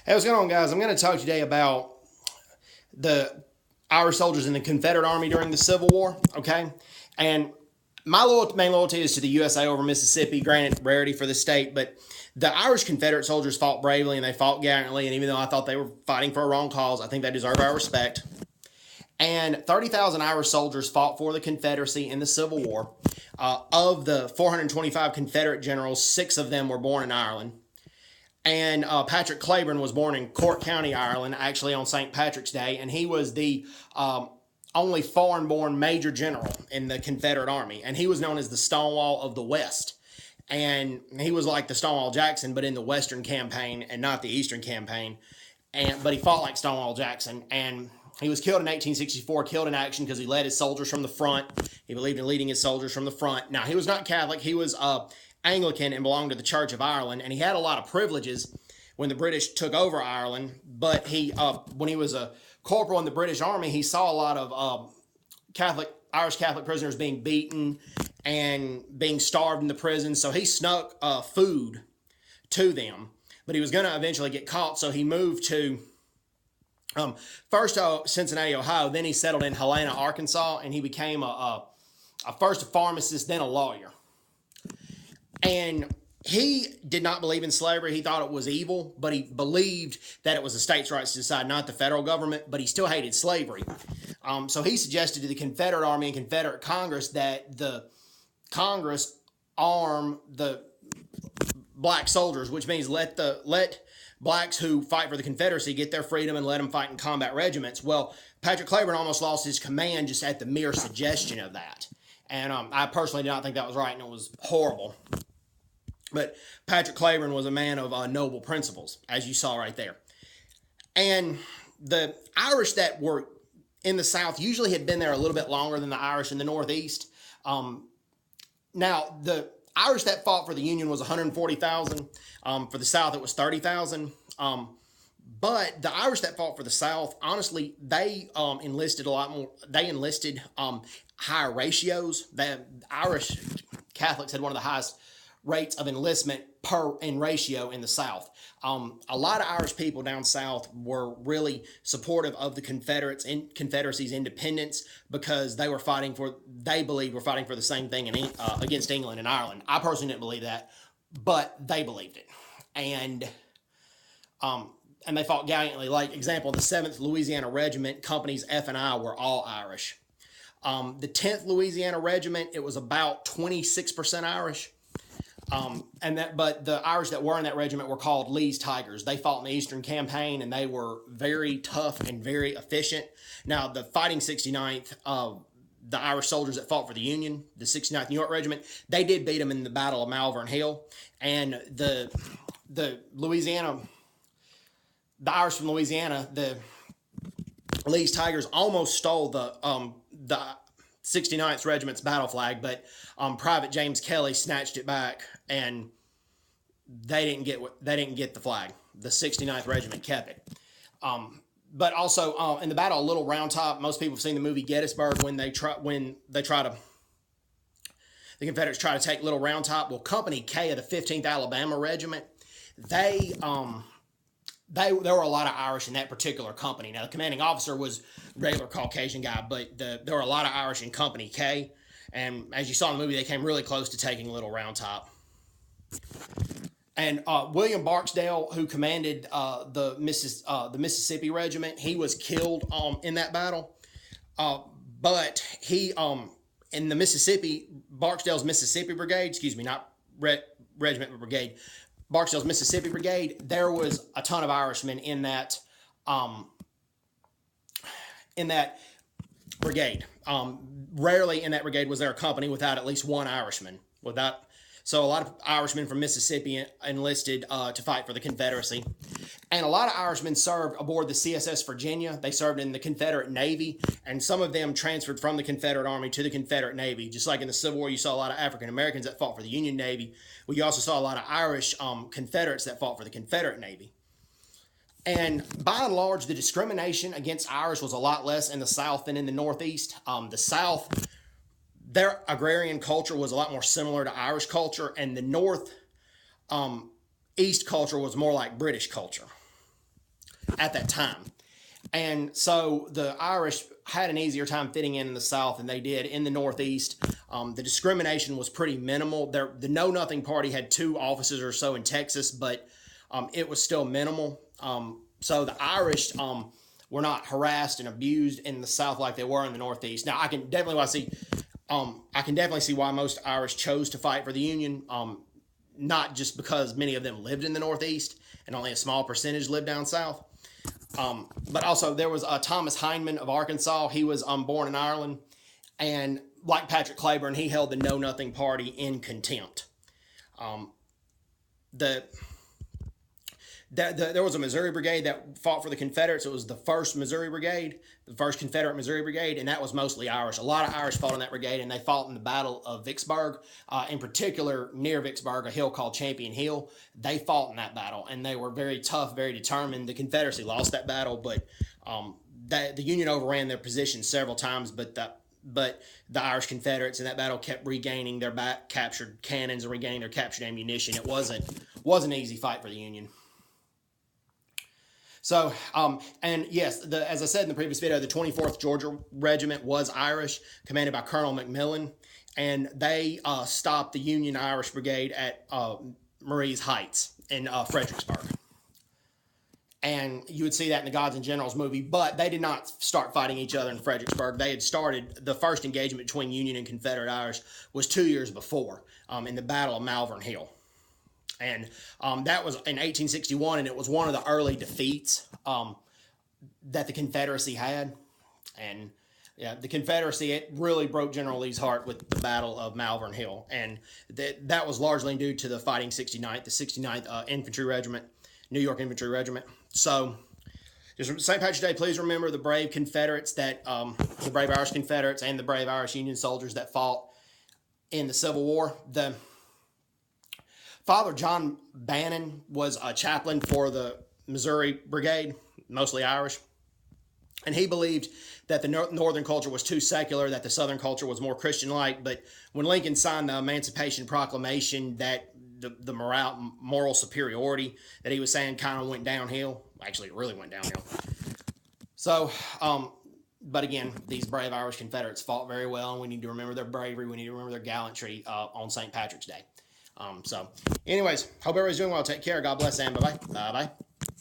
Hey, what's going on, guys? I'm going to talk today about the Irish soldiers in the Confederate Army during the Civil War, okay? And my main loyalty is to the USA over Mississippi, granted, rarity for the state, but the Irish Confederate soldiers fought bravely and they fought gallantly, and even though I thought they were fighting for a wrong cause, I think they deserve our respect. And 30,000 Irish soldiers fought for the Confederacy in the Civil War. Of the 425 Confederate generals, 6 of them were born in Ireland. And Patrick Claiborne was born in Cork County, Ireland, actually on St. Patrick's Day, and he was the only foreign-born major general in the Confederate Army, and he was known as the Stonewall of the West. And he was like the Stonewall Jackson, but in the Western campaign and not the Eastern campaign. But he fought like Stonewall Jackson, and he was killed in 1864, killed in action because he led his soldiers from the front. He believed in leading his soldiers from the front. Now, he was not Catholic. He was Anglican and belonged to the Church of Ireland, and he had a lot of privileges when the British took over Ireland. But when he was a corporal in the British Army, he saw a lot of Irish Catholic prisoners being beaten and being starved in the prison. So he snuck food to them, but he was going to eventually get caught. So he moved to first Cincinnati, Ohio. Then he settled in Helena, Arkansas, and he became first a pharmacist, then a lawyer. And he did not believe in slavery. He thought it was evil, but he believed that it was the states' rights to decide, not the federal government, but he still hated slavery. So he suggested to the Confederate Army and Confederate Congress that the Congress arm the black soldiers, which means let blacks who fight for the Confederacy get their freedom and let them fight in combat regiments. Well, Patrick Claiborne almost lost his command just at the mere suggestion of that. And I personally did not think that was right, and it was horrible. But Patrick Claiborne was a man of noble principles, as you saw right there. And the Irish that were in the South usually had been there a little bit longer than the Irish in the Northeast. Now, the Irish that fought for the Union was 140,000. For the South, it was 30,000. But the Irish that fought for the South, honestly, they enlisted a lot more. They enlisted higher ratios. The Irish Catholics had one of the highest rates of enlistment in ratio in the South. A lot of Irish people down South were really supportive of the Confederacy's independence because they believed were fighting for the same thing against England and Ireland. I personally didn't believe that, but they believed it. And they fought gallantly. Like, example, the 7th Louisiana Regiment, companies F and I, were all Irish. The 10th Louisiana Regiment, it was about 26% Irish. But the Irish that were in that regiment were called Lee's Tigers. They fought in the Eastern Campaign, and they were very tough and very efficient. Now, the Fighting 69th, the Irish soldiers that fought for the Union, the 69th New York Regiment, they did beat them in the Battle of Malvern Hill. And the Irish from Louisiana, the Lee's Tigers, almost stole the 69th Regiment's battle flag, but Private James Kelly snatched it back, and they didn't get the flag. The 69th Regiment kept it. But also in the Battle of Little Round Top, most people have seen the movie Gettysburg. The Confederates try to take Little Round Top. Well, Company K of the 15th Alabama Regiment, there were a lot of Irish in that particular company. Now, the commanding officer was a regular Caucasian guy, but there were a lot of Irish in Company K. And as you saw in the movie, they came really close to taking Little Round Top. And William Barksdale, who commanded the Mississippi Regiment, he was killed in that battle. But he, in the Mississippi, Barksdale's Mississippi Brigade, not Regiment, but Brigade, Barksdale's Mississippi Brigade, there was a ton of Irishmen in that brigade. Rarely in that brigade was there a company without at least one Irishman. So a lot of Irishmen from Mississippi enlisted to fight for the Confederacy. And a lot of Irishmen served aboard the CSS Virginia. They served in the Confederate Navy, and some of them transferred from the Confederate Army to the Confederate Navy. Just like in the Civil War, you saw a lot of African Americans that fought for the Union Navy. Well, you also saw a lot of Irish Confederates that fought for the Confederate Navy. And by and large, the discrimination against Irish was a lot less in the South than in the Northeast. The South, their agrarian culture was a lot more similar to Irish culture, and the North East culture was more like British culture. at that time. And so the Irish had an easier time fitting in the South than they did in the Northeast. The discrimination was pretty minimal. The Know Nothing Party had 2 offices or so in Texas, but it was still minimal. So the Irish were not harassed and abused in the South like they were in the Northeast. Now I can definitely see why most Irish chose to fight for the Union. Not just because many of them lived in the Northeast and only a small percentage lived down south. But also there was Thomas Hindman of Arkansas. He was born in Ireland, and like Patrick Cleburne, he held the Know Nothing Party in contempt. There was a Missouri Brigade that fought for the Confederates. It was the 1st Missouri Brigade, the 1st Confederate Missouri Brigade, and that was mostly Irish. A lot of Irish fought in that brigade, and they fought in the Battle of Vicksburg. In particular, near Vicksburg, a hill called Champion Hill. They fought in that battle, and they were very tough, very determined. The Confederacy lost that battle, but the Union overran their position several times, but the Irish Confederates in that battle kept regaining their captured cannons and regaining their captured ammunition. It wasn't an easy fight for the Union. So, and yes, as I said in the previous video, the 24th Georgia Regiment was Irish, commanded by Colonel McMillan, and they stopped the Union Irish Brigade at Marie's Heights in Fredericksburg. And you would see that in the Gods and Generals movie, but they did not start fighting each other in Fredericksburg. They had started, the first engagement between Union and Confederate Irish was 2 years before, in the Battle of Malvern Hill. And that was in 1861, and it was one of the early defeats that the Confederacy had. And yeah, the Confederacy, it really broke General Lee's heart with the Battle of Malvern Hill. And that was largely due to the Fighting 69th, the 69th Infantry Regiment, New York Infantry Regiment. So, just St. Patrick's Day, please remember the brave Confederates the brave Irish Confederates and the brave Irish Union soldiers that fought in the Civil War. Father John Bannon was a chaplain for the Missouri Brigade, mostly Irish. And he believed that the Northern culture was too secular, that the Southern culture was more Christian-like. But when Lincoln signed the Emancipation Proclamation, that the moral superiority that he was saying kind of went downhill. Actually, it really went downhill. So, but again, these brave Irish Confederates fought very well, and we need to remember their bravery. We need to remember their gallantry on St. Patrick's Day. So, anyways, hope everybody's doing well. Take care. God bless, and bye-bye. Bye-bye.